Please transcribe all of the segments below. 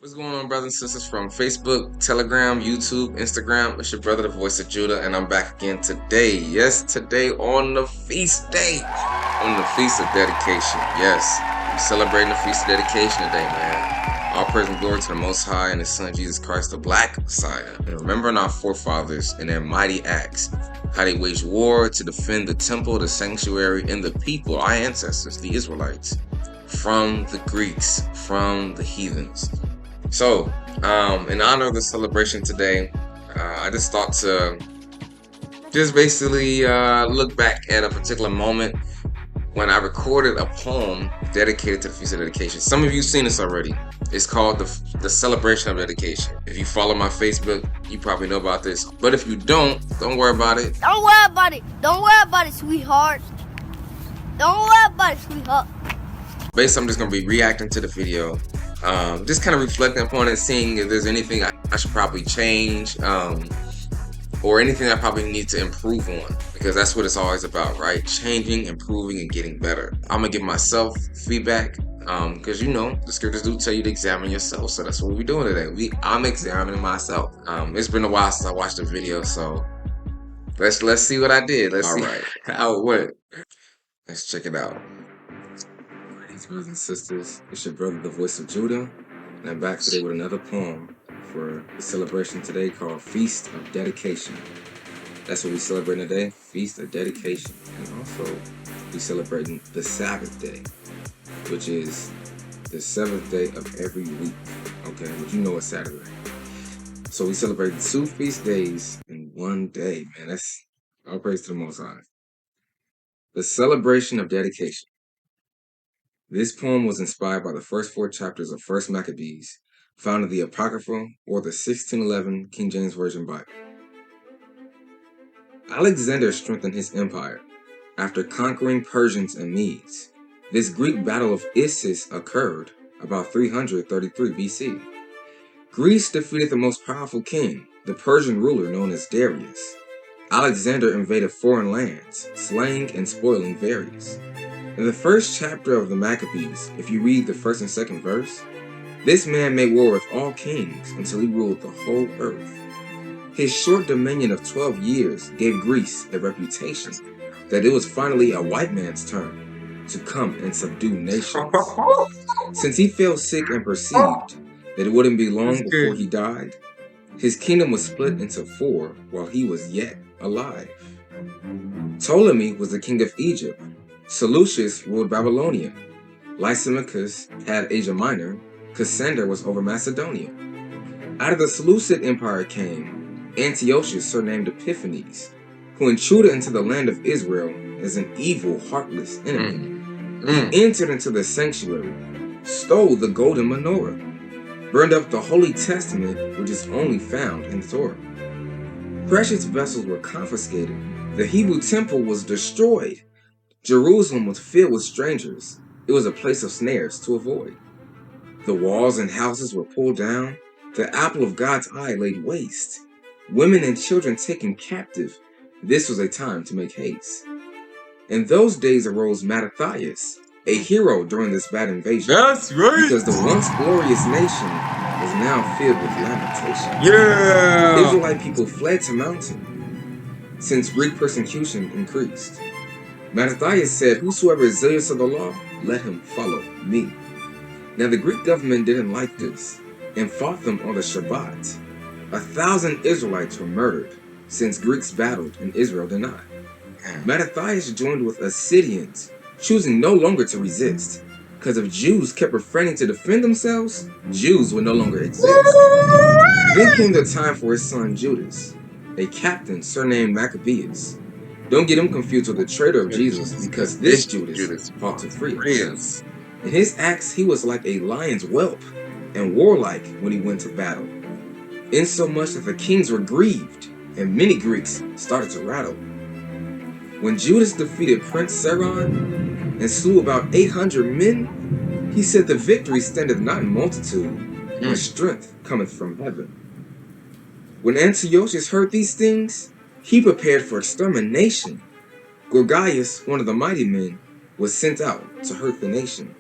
What's going on, brothers and sisters from Facebook, Telegram, YouTube, Instagram? It's your brother, the voice of Judah, and I'm back again today. Yes, today on the feast day, on the feast of dedication. Yes, we're celebrating the feast of dedication today, man. All praise and glory to the Most High and His Son Jesus Christ, the Black Messiah. And remembering our forefathers and their mighty acts, how they waged war to defend the temple, the sanctuary, and the people, our ancestors, the Israelites, from the Greeks, from the heathens. So, in honor of the celebration today, I just thought to just basically look back at a particular moment when I recorded a poem dedicated to the Feast of Dedication. Some of you seen this already. It's called the Celebration of Dedication. If you follow my Facebook, you probably know about this. But if you don't worry about it. Don't worry about it. Don't worry about it, sweetheart. Don't worry about it, sweetheart. Basically, I'm just going to be reacting to the video. Just kind of reflecting upon it, seeing if there's anything I should probably change, or anything I probably need to improve on, because that's what it's always about, right? Changing, improving, and getting better. I'm gonna give myself feedback, because the scriptures do tell you to examine yourself, so that's what we're doing today. I'm examining myself. It's been a while since I watched the video, so let's see what I did. Let's see how it went. Let's check it out. Brothers and sisters, it's your brother, the voice of Judah, and I'm back today with another poem for the celebration today called Feast of Dedication. That's what we celebrating today, Feast of Dedication. And also, we celebrating the Sabbath day, which is the seventh day of every week. Okay, but you know it's Saturday. So we celebrate 2 feast days in one day, man. That's all praise to the Most High. The celebration of dedication. This poem was inspired by the first 4 chapters of 1st Maccabees, found in the Apocrypha or the 1611 King James Version Bible. Alexander strengthened his empire after conquering Persians and Medes. This Greek battle of Issus occurred about 333 BC. Greece defeated the most powerful king, the Persian ruler known as Darius. Alexander invaded foreign lands, slaying and spoiling various. In the first chapter of the Maccabees, if you read the 1st and 2nd verse, this man made war with all kings until he ruled the whole earth. His short dominion of 12 years gave Greece a reputation that it was finally a white man's turn to come and subdue nations. Since he fell sick and perceived that it wouldn't be long before he died, his kingdom was split into 4 while he was yet alive. Ptolemy was the king of Egypt. Seleucus ruled Babylonia. Lysimachus had Asia Minor. Cassander was over Macedonia. Out of the Seleucid Empire came Antiochus, surnamed Epiphanes, who intruded into the land of Israel as an evil, heartless enemy. He entered into the sanctuary, stole the golden menorah, burned up the Holy Testament, which is only found in the Torah. Precious vessels were confiscated. The Hebrew temple was destroyed. Jerusalem was filled with strangers. It was a place of snares to avoid. The walls and houses were pulled down. The apple of God's eye laid waste. Women and children taken captive. This was a time to make haste. In those days arose Mattathias, a hero during this bad invasion. That's right! Because the once glorious nation was now filled with lamentation. Yeah! Israelite people fled to mountain, since Greek persecution increased. Mattathias said, "Whosoever is zealous of the law, let him follow me." Now the Greek government didn't like this, and fought them on the Shabbat. 1,000 Israelites were murdered, since Greeks battled and Israel did not. Mattathias joined with Assyrians, choosing no longer to resist, because if Jews kept refraining to defend themselves, Jews would no longer exist. Then came the time for his son Judas, a captain surnamed Maccabeus. Don't get him confused with the traitor of Jesus, because this Judas fought to free us. In his acts, he was like a lion's whelp, and warlike when he went to battle, insomuch that the kings were grieved, and many Greeks started to rattle. When Judas defeated Prince Seron and slew about 800 men, he said, "The victory standeth not in multitude, but strength cometh from heaven." When Antiochus heard these things, he prepared for extermination. Gorgias, one of the mighty men, was sent out to hurt the nation.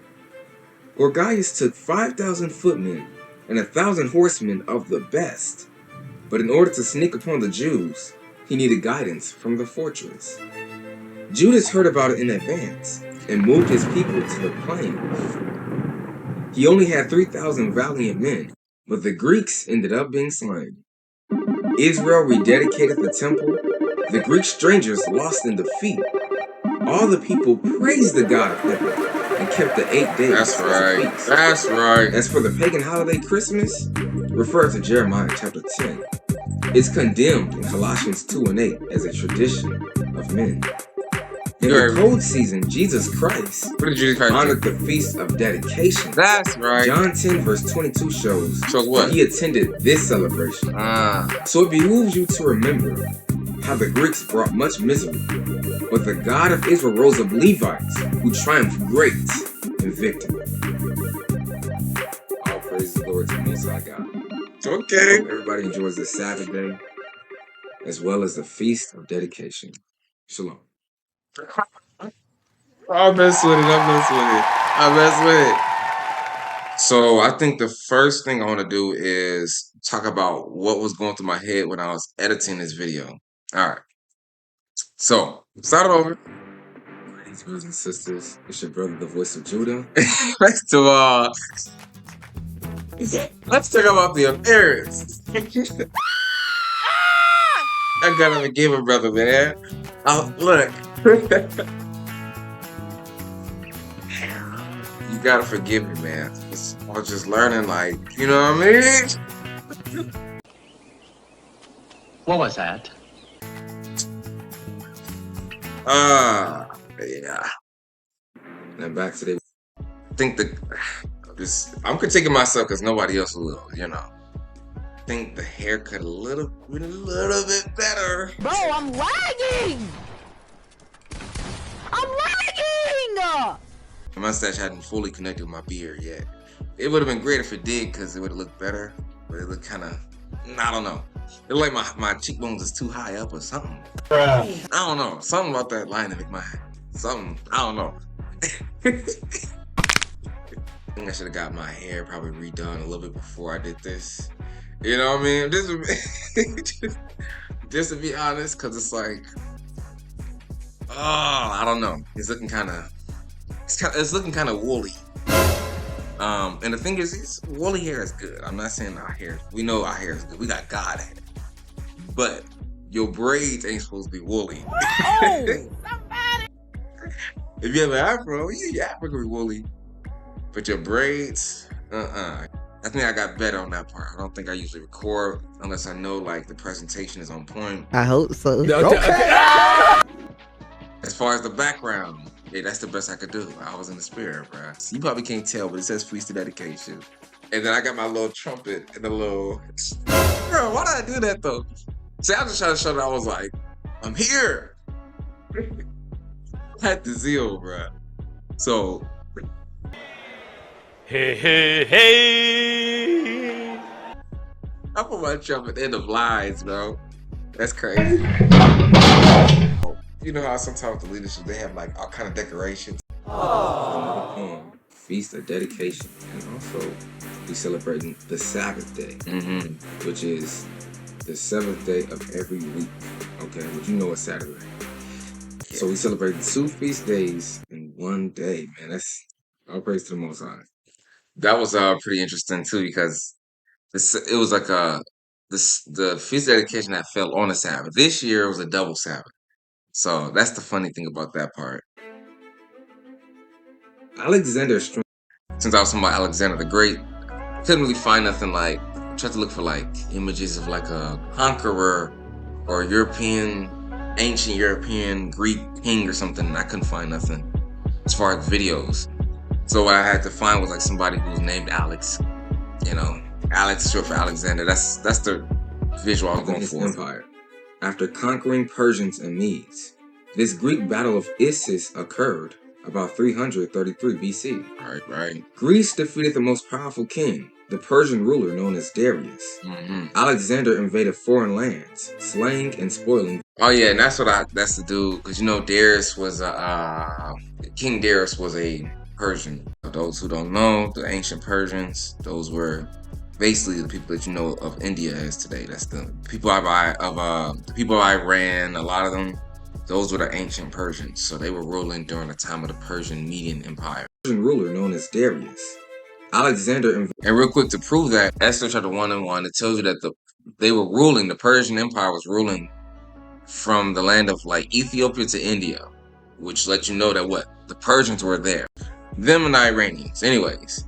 Gorgias took 5,000 footmen and 1,000 horsemen of the best. But in order to sneak upon the Jews, he needed guidance from the fortress. Judas heard about it in advance and moved his people to the plain. He only had 3,000 valiant men, but the Greeks ended up being slain. Israel rededicated the temple. The Greek strangers lost in defeat. All the people praised the God of heaven and kept the 8 days. That's right. That's right. As for the pagan holiday Christmas, refer to Jeremiah chapter 10. It's condemned in Colossians 2 and 8 as a tradition of men. In the cold season, Jesus Christ honored the Feast of Dedication. That's right. John 10 verse 22 shows what? He attended this celebration. So it behooves you to remember how the Greeks brought much misery, but the God of Israel rose up Levites who triumphed great in victory. All praise the Lord to the Most High God. Okay. Hope everybody enjoys this Sabbath day, as well as the Feast of Dedication. Shalom. I mess with it. So I think the first thing I want to do is talk about what was going through my head when I was editing this video. All right. So start it over. Greetings, brothers and sisters. It's your brother, the voice of Judah. First of all, let's talk about the appearance. I gotta forgive a brother, man. Look. You gotta forgive me, man. I was just learning, like, you know what I mean? What was that? Yeah. And back to the. I think I'm critiquing myself because nobody else will, you know. I think the haircut a little bit better. Bro, I'm lagging! I'm lagging! The mustache hadn't fully connected with my beard yet. It would have been great if it did because it would have looked better. But it looked kind of, I don't know. It looked like my cheekbones is too high up or something. I don't know. Something about that line to make my, something, I don't know. I think I should have got my hair probably redone a little bit before I did this. You know what I mean? Just to be honest, because it's like, I don't know. It's looking kind of, it's looking kind of woolly. And the thing is, woolly hair is good. I'm not saying our hair, we know our hair is good. We got God hair. But your braids ain't supposed to be woolly. Oh, somebody! If you have an afro, your afro can be woolly. But your braids, I think I got better on that part. I don't think I usually record unless I know like the presentation is on point. I hope so. Okay. As far as the background, yeah, that's the best I could do. I was in the spirit, bro. So you probably can't tell, but it says Feast of Dedication. And then I got my little trumpet and the little... Bro, why did I do that though? See, I was just trying to show that I was like, I'm here. I had the zeal, bro. So... Hey, hey, hey! I put my trumpet in the blinds, bro. That's crazy. You know how sometimes the leadership, they have like all kind of decorations. Feast of Dedication. And also, we celebrating the Sabbath day, which is the 7th day of every week. Okay, which you know is Saturday. Yeah. So we celebrate 2 feast days in one day, man. That's all praise to the Most High. That was pretty interesting too because it was like the feast dedication that fell on a Sabbath. This year it was a double Sabbath. So that's the funny thing about that part. Alexander, since I was talking about Alexander the Great, I couldn't really find nothing like, I tried to look for like images of like a conqueror or ancient European Greek king or something, and I couldn't find nothing as far as videos. So what I had to find was like somebody who was named Alex. You know, Alex is short for Alexander. That's the visual I was going for. Empire. After conquering Persians and Medes, this Greek battle of Issus occurred about 333 BC. Right. Greece defeated the most powerful king, the Persian ruler known as Darius. Alexander invaded foreign lands, slaying and spoiling. Oh yeah, and that's the dude, because you know Darius was King Darius was a Persian. For those who don't know, the ancient Persians, those were basically the people that you know of India as today. That's the people the people of Iran. A lot of them, those were the ancient Persians. So they were ruling during the time of the Persian Median Empire. Persian ruler known as Darius. Alexander And real quick, to prove that, Esther chapter 1 and 1, it tells you that they were ruling, the Persian Empire was ruling from the land of like Ethiopia to India, which lets you know that what? The Persians were there. Them and the Iranians. Anyways,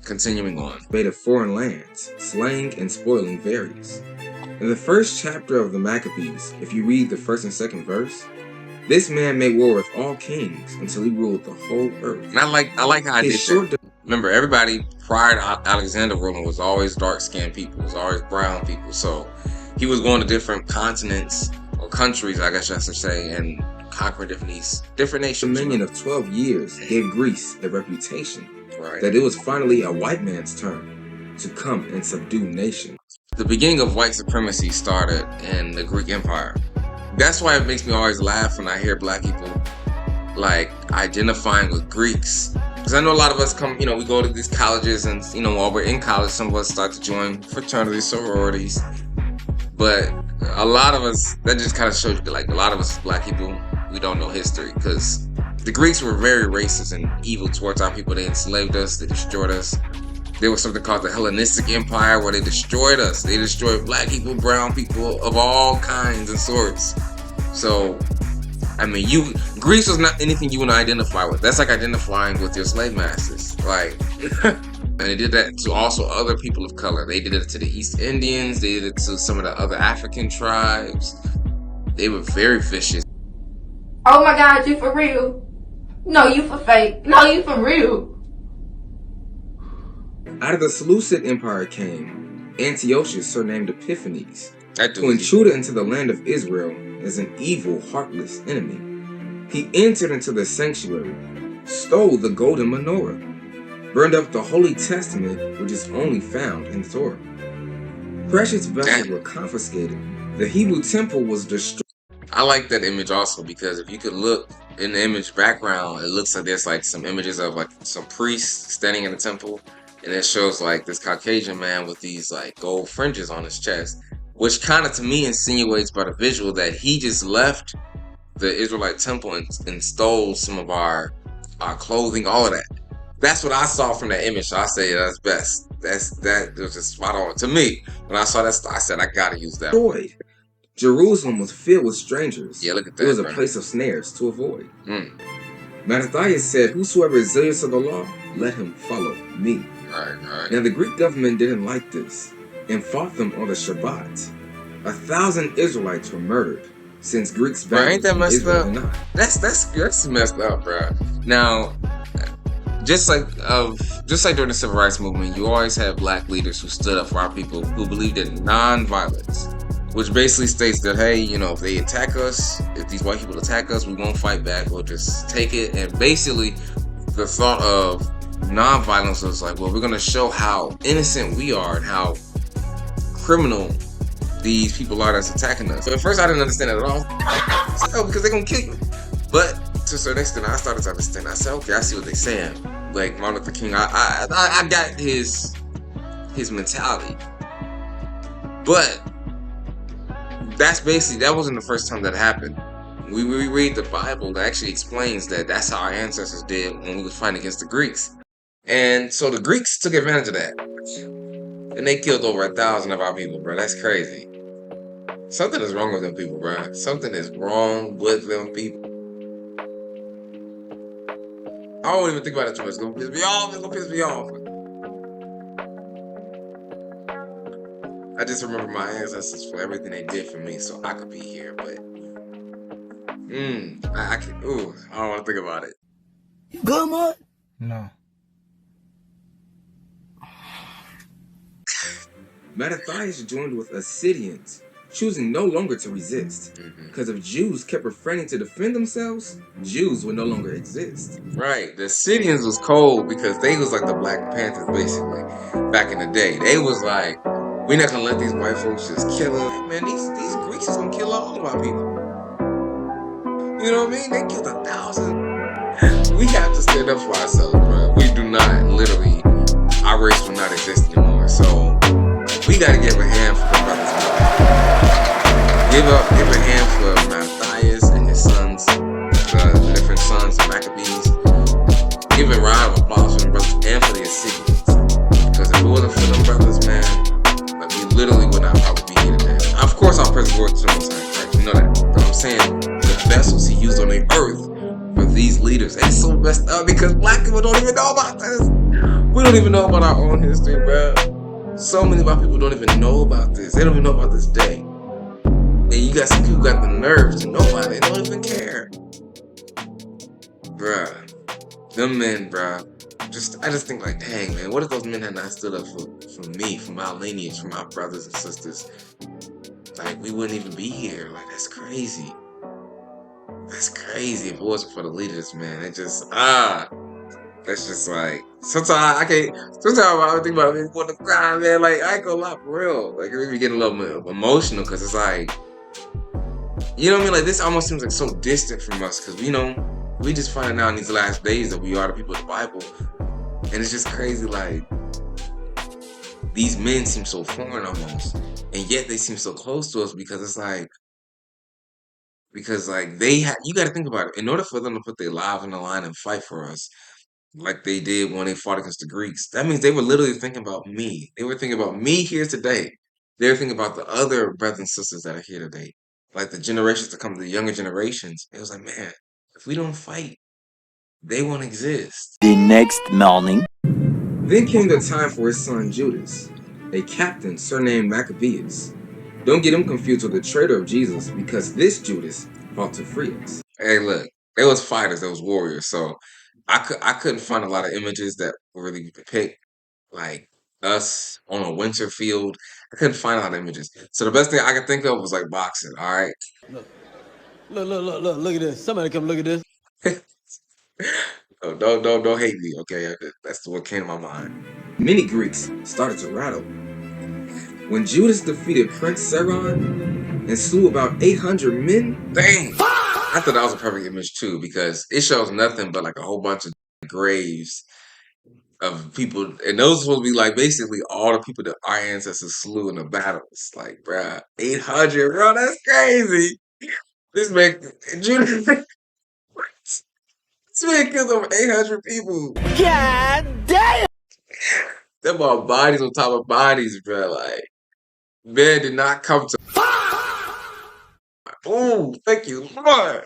continuing on. invaded foreign lands, slaying and spoiling various. In the first chapter of the Maccabees, if you read the first and second verse, this man made war with all kings until he ruled the whole earth. And I like how I did His short that. Remember, everybody prior to Alexander ruling was always dark-skinned people, was always brown people. So he was going to different continents or countries, I guess I should say, and conquering different nations. dominion of 12 years gave Greece a reputation Right. that it was finally a white man's turn to come and subdue nations. The beginning of white supremacy started in the Greek Empire. That's why it makes me always laugh when I hear black people like identifying with Greeks. Because I know a lot of us come, we go to these colleges and, while we're in college, some of us start to join fraternities, sororities. But a lot of us, that just kind of shows you, like, a lot of us black people, we don't know history. Because the Greeks were very racist and evil towards our people. They enslaved us, they destroyed us. There was something called the Hellenistic Empire where they destroyed us. They destroyed black people, brown people of all kinds and sorts. So, I mean, Greece was not anything you want to identify with. That's like identifying with your slave masters. Like, and they did that to also other people of color. They did it to the East Indians. They did it to some of the other African tribes. They were very vicious. Oh my God, you for real? No, you for fake. No, you for real. Out of the Seleucid Empire came Antiochus, surnamed Epiphanes, That dude who was intruded into the land of Israel as an evil, heartless enemy. He entered into the sanctuary, stole the golden menorah, burned up the Holy Testament, which is only found in Torah. Precious vessels were confiscated. The Hebrew temple was destroyed. I like that image also because if you could look in the image background, it looks like there's like some images of like some priests standing in the temple, and it shows like this Caucasian man with these like gold fringes on his chest, which kind of to me insinuates by the visual that he just left the Israelite temple and stole some of our clothing, all of that. That's what I saw from that image. So I say that's best. That was just spot on to me. When I saw that, I said I gotta use that. Destroyed. Jerusalem was filled with strangers. Yeah, look at that. It was a bro. place of snares to avoid. Mm. Mattathias said, "Whosoever is zealous of the law, let him follow me." Right. Now the Greek government didn't like this and fought them on the Shabbat. 1,000 Israelites were murdered since Greeks Bro, ain't that messed Israel up? did not. That's messed up, bro. Now, just like during the Civil Rights Movement, you always have black leaders who stood up for our people, who believed in non-violence, which basically states that, hey, if they attack us, if these white people attack us, we won't fight back, we'll just take it. And basically, the thought of non-violence was like, well, we're gonna show how innocent we are and how criminal these people are that's attacking us. So at first I didn't understand it at all. So, because they're gonna kill you. But to a certain extent, I started to understand. I said, okay, I see what they're saying. Like Martin Luther King, I got his mentality. But that wasn't the first time that happened. We read the Bible that actually explains that that's how our ancestors did when we was fighting against the Greeks. And so the Greeks took advantage of that. And they killed over 1,000 of our people, bro. That's crazy. Something is wrong with them people, bro. Something is wrong with them people. I don't even think about it too much. It's gonna piss me off. It's gonna piss me off. I just remember my ancestors for everything they did for me, so I could be here. But I don't want to think about it. You good, Mud? No. Mattathias joined with Assyrians, choosing no longer to resist. Because if Jews kept refraining to defend themselves, Jews would no longer exist. Right. The Syrians was cold because they was like the Black Panthers, basically, back in the day. They was like, we're not gonna let these white folks just kill us. Man, these Greeks is gonna kill all of our people. You know what I mean? They killed 1,000. We have to stand up for ourselves, bro. We do not, literally, our race will not exist anymore. So we gotta give a hand for the brothers. Give a hand for Matthias and his sons, the different sons of Maccabees. Give a round of applause for them brothers and for their siblings. Because if it wasn't for them brothers, man, like we literally would not probably be here today. Of course, I'll praise the Lord to the Most High, right? You know that. But I'm saying the vessels He used on the earth for these leaders. And it's so messed up because black people don't even know about this. We don't even know about our own history, bro. So many black people don't even know about this. They don't even know about this day. And you got some people who got the nerve to know about it. They don't even care. Bruh. Them men, bruh. I just think like, dang, man, what if those men had not stood up for me, for my lineage, for my brothers and sisters? Like, we wouldn't even be here. Like, that's crazy. That's crazy if it wasn't for the leaders, man. It just, that's just like, sometimes I think about it, I want to cry, man. Like, I ain't gonna lie, for real. Like, it made me get a little emotional because it's like, you know what I mean? Like, this almost seems like so distant from us because, you know, we just finding out in these last days that we are the people of the Bible. And it's just crazy, like, these men seem so foreign almost. And yet they seem so close to us because it's like, you got to think about it. In order for them to put their lives on the line and fight for us, like they did when they fought against the Greeks, that means they were literally thinking about me. They were thinking about me here today. They were thinking about the other brothers and sisters that are here today. Like the generations to come, the younger generations. It was like, man, if we don't fight, they won't exist. The next morning. Then came the time for his son Judas, a captain surnamed Maccabeus. Don't get him confused with the traitor of Jesus, because this Judas fought to free us. Hey, look, there was fighters, there was warriors. So I couldn't find a lot of images that really depict like us on a winter field. I couldn't find a lot of images. So the best thing I could think of was like boxing. All right. Look at this. Somebody come look at this. Oh, don't hate me, okay? That's what came to my mind. Many Greeks started to rattle. When Judas defeated Prince Seron and slew about 800 men, Dang! I thought that was a perfect image too because it shows nothing but like a whole bunch of graves of people, and those will be like basically all the people that our ancestors slew in the battles. Like, bruh, 800, bro, that's crazy. This man, Judas, this man killed over 800 people. God damn! Them about bodies on top of bodies, bro. Like, man did not come to. Oh, thank you, Lord.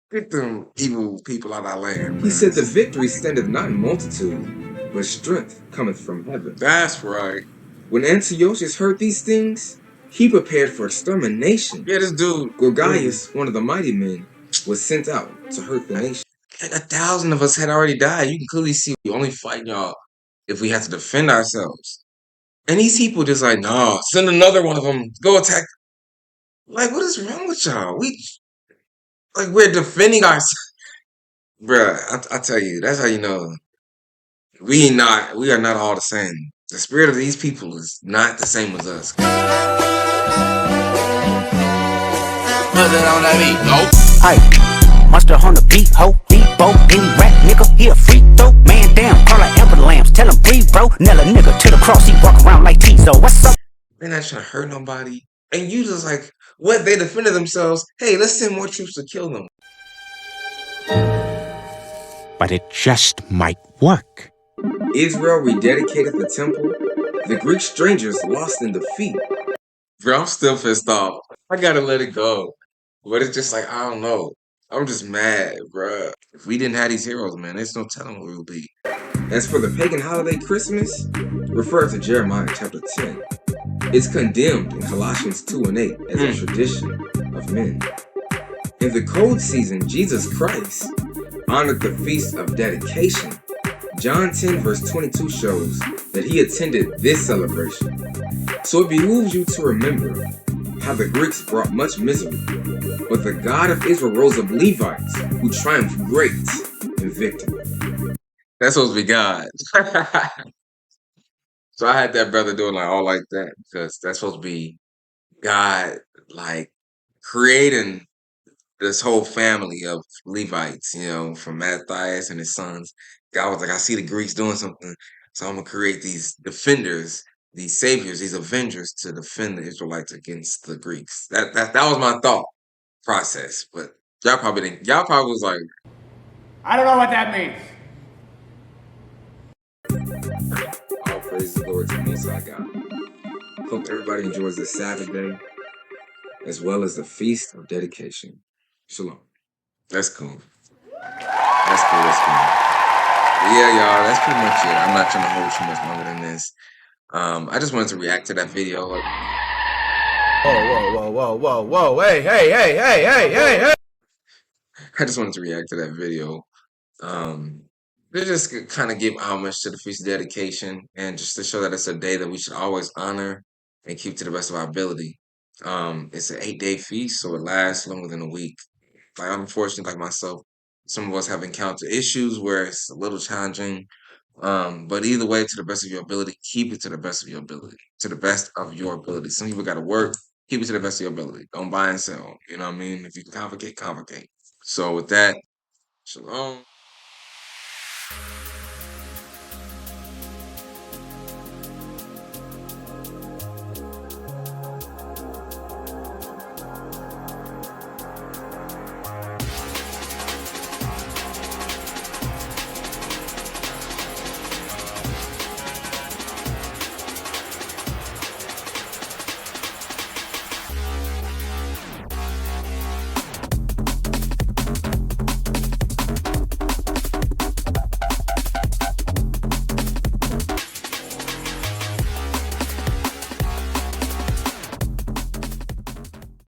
Get them evil people out of our land. he said, the victory standeth not in multitude, but strength cometh from heaven. That's right. When Antiochus heard these things, he prepared for extermination. Yeah, this dude. Gorgias, one of the mighty men, was sent out to hurt the nation. Like 1,000 of us had already died. You can clearly see we only fight y'all if we have to defend ourselves. And these people just like, nah, send another one of them. Go attack. Like, what is wrong with y'all? We're defending ourselves. Bruh, I tell you, that's how you know we are not all the same. The spirit of these people is not the same as us. Hey, monster on the beat, ho, beat, bo, any rap nigga, he a freak, though. Man down, call like amber lamps, tell him breathe, bro. Nail a nigga to the cross, he walk around like Tizo. What's up? They're not trying to hurt nobody. And you just like, what? They defended themselves. Hey, let's send more troops to kill them. But it just might work. Israel rededicated the temple. The Greek strangers lost in defeat. Bro, I'm still pissed off. I gotta let it go. But it's just like, I don't know. I'm just mad, bruh. If we didn't have these heroes, man, there's no telling what we would be. As for the pagan holiday Christmas, refer to Jeremiah chapter 10. It's condemned in Colossians 2 and 8 as a tradition of men. In the cold season, Jesus Christ honored the feast of dedication. John 10 verse 22 shows that he attended this celebration. So it behooves you to remember how the Greeks brought much misery, but the God of Israel rose up Levites who triumphed great in victory. That's supposed to be God. So I had that brother doing like all like that because that's supposed to be God like creating this whole family of Levites, you know, from Matthias and his sons. God was like, I see the Greeks doing something. So I'm gonna create these defenders, these saviors, these avengers to defend the Israelites against the Greeks. That was my thought process. But y'all probably didn't. Y'all probably was like, I don't know what that means. All praise the Lord to the Most High God. Hope everybody enjoys the Sabbath day as well as the Feast of Dedication. Shalom. that's cool. That's cool. That's cool. But yeah, y'all, that's pretty much it. I'm not trying to hold too much longer than this. I just wanted to react to that video. Like, Whoa. Hey. I just wanted to react to that video. To just kind of give homage to the feast of dedication and just to show that it's a day that we should always honor and keep to the best of our ability. It's an 8-day feast, so it lasts longer than a week. Like, unfortunately, like myself, some of us have encountered issues where it's a little challenging. But either way, to the best of your ability, keep it to the best of your ability. To the best of your ability. Some people got to work. Keep it to the best of your ability. Don't buy and sell. You know what I mean? If you can complicate, complicate. So with that, shalom.